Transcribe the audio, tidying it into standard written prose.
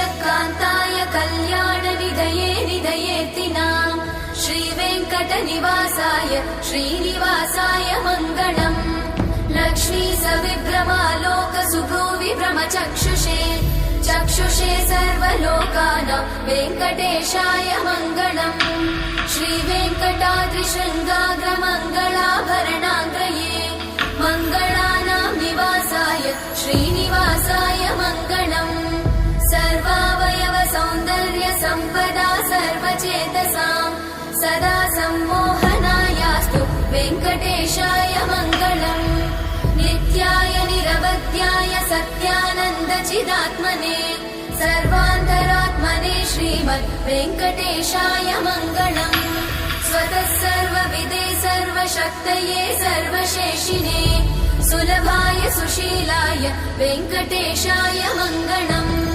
श्रीयकान्ताय कल्याणनिधये निधयेतिनाम् श्रीवेङ्कटनिवासाय श्रीनिवासाय मङ्गलम् लक्ष्मी सविभ्रमालोकसुभ्रूविभ्रमचक्षुषे चक्षुषे सर्वलोकानां वेङ्कटेशाय मङ्गलम् श्रीवेङ्कटाद्रिशृङ्गाग्रमङ्गलाभरणाग्रये मङ्गलानां निवासाय श्रीनिवासाय मङ्गलम् सर्वावयव सौन्दर्य सम्पदा सर्वचेतसां सदा सम्मोहनायास्तु वेङ्कटेशाय मङ्गलम् नित्याय निरवध्याय सत्यानन्दचिदात्मने सर्वान्तरात्मने श्रीमद् वेङ्कटेशाय मङ्गलम् स्वतः सर्वविदे सर्वशक्तये सर्वशेषिने सुलभाय सुशीलाय वेङ्कटेशाय मङ्गलम्।